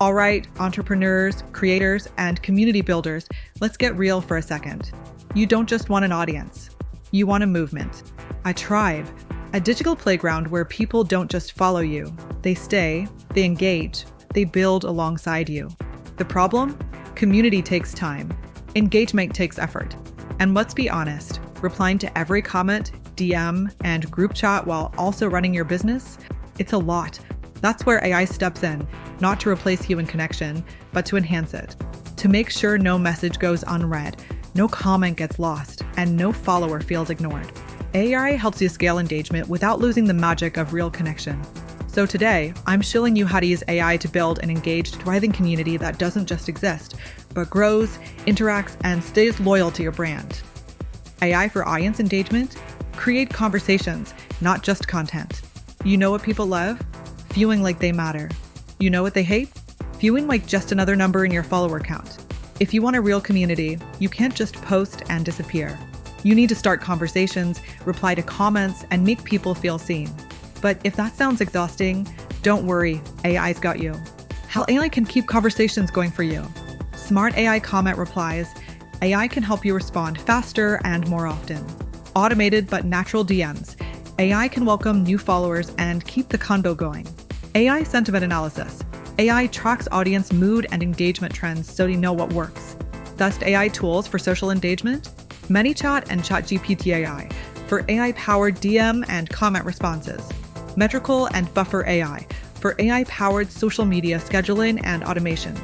All right, entrepreneurs, creators, and community builders, let's get real for a second. You don't just want an audience. You want a movement, a tribe, a digital playground where people don't just follow you. They stay, they engage, they build alongside you. The problem? Community takes time. Engagement takes effort. And let's be honest, replying to every comment, DM, and group chat while also running your business, it's a lot. That's where AI steps in, not to replace human connection, but to enhance it. To make sure no message goes unread, no comment gets lost, and no follower feels ignored. AI helps you scale engagement without losing the magic of real connection. So today, I'm showing you how to use AI to build an engaged, thriving community that doesn't just exist, but grows, interacts, and stays loyal to your brand. AI for audience engagement? Create conversations, not just content. You know what people love? Feeling like they matter. You know what they hate? Feeling like just another number in your follower count. If you want a real community, you can't just post and disappear. You need to start conversations, reply to comments, and make people feel seen. But if that sounds exhausting, don't worry, AI's got you. How AI can keep conversations going for you. Smart AI comment replies. AI can help you respond faster and more often. Automated but natural DMs. AI can welcome new followers and keep the convo going. AI sentiment analysis. AI tracks audience mood and engagement trends so you know what works. Thus, AI tools for social engagement. ManyChat and ChatGPT AI for AI-powered DM and comment responses. Metrical and Buffer AI for AI-powered social media scheduling and automation.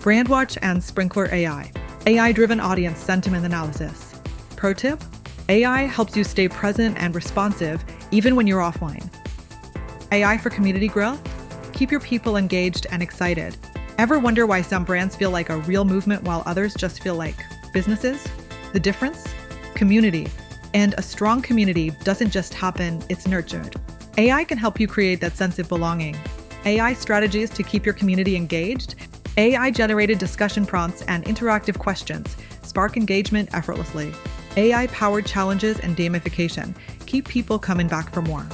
Brandwatch and Sprinkler AI, AI-driven audience sentiment analysis. Pro tip: AI helps you stay present and responsive even when you're offline. AI for community growth? Keep your people engaged and excited. Ever wonder why some brands feel like a real movement while others just feel like businesses? The difference? Community. And a strong community doesn't just happen, it's nurtured. AI can help you create that sense of belonging. AI strategies to keep your community engaged? AI-generated discussion prompts and interactive questions spark engagement effortlessly. AI-powered challenges and gamification keep people coming back for more.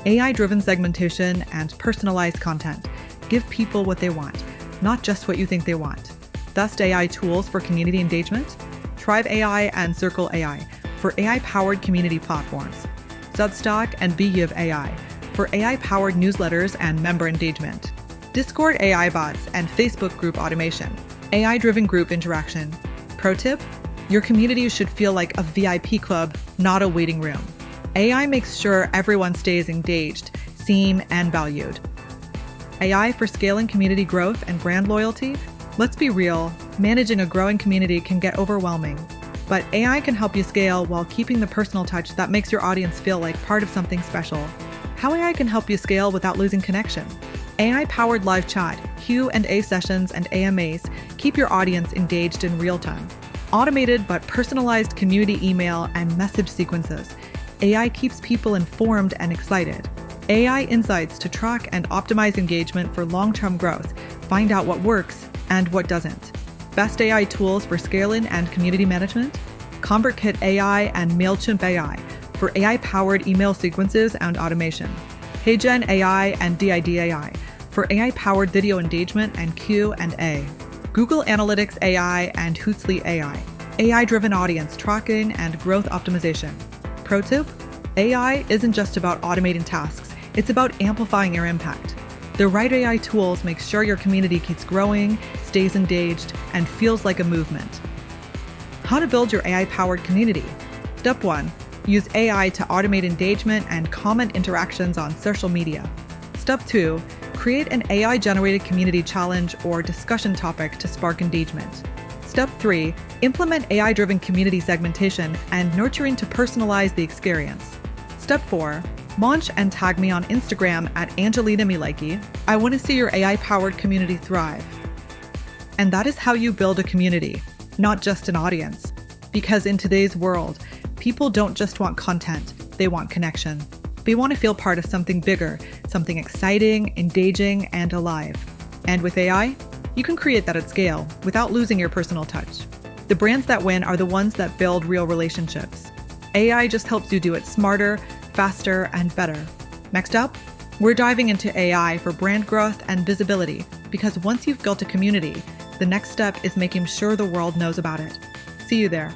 AI-driven segmentation and personalized content give people what they want, not just what you think they want. Thus, AI tools for community engagement, Tribe AI and Circle AI for AI-powered community platforms, Substack and Behave AI for AI-powered newsletters and member engagement, Discord AI bots and Facebook group automation, AI-driven group interaction. Pro tip: your community should feel like a VIP club, not a waiting room. AI makes sure everyone stays engaged, seen, and valued. AI for scaling community growth and brand loyalty? Let's be real, managing a growing community can get overwhelming. But AI can help you scale while keeping the personal touch that makes your audience feel like part of something special. How AI can help you scale without losing connection? AI-powered live chat, Q&A sessions, and AMAs keep your audience engaged in real time. Automated but personalized community email and message sequences. AI keeps people informed and excited. AI insights to track and optimize engagement for long-term growth, find out what works and what doesn't. Best AI tools for scaling and community management? ConvertKit AI and MailChimp AI for AI-powered email sequences and automation. HeyGen AI and DID AI for AI-powered video engagement and Q&A. Google Analytics AI and Hootsuite AI, AI-driven audience tracking and growth optimization. Pro tip: AI isn't just about automating tasks, it's about amplifying your impact. The right AI tools make sure your community keeps growing, stays engaged, and feels like a movement. How to build your AI-powered community? Step 1. Use AI to automate engagement and comment interactions on social media. Step 2. Create an AI-generated community challenge or discussion topic to spark engagement. Step 3. Implement AI-driven community segmentation and nurturing to personalize the experience. Step 4. Launch and tag me on Instagram at Angelina Miliki. I want to see your AI-powered community thrive. And that is how you build a community, not just an audience. Because in today's world, people don't just want content, they want connection. They want to feel part of something bigger, something exciting, engaging, and alive. And with AI, you can create that at scale without losing your personal touch. The brands that win are the ones that build real relationships. AI just helps you do it smarter, faster, and better. Next up, we're diving into AI for brand growth and visibility, because once you've built a community, the next step is making sure the world knows about it. See you there.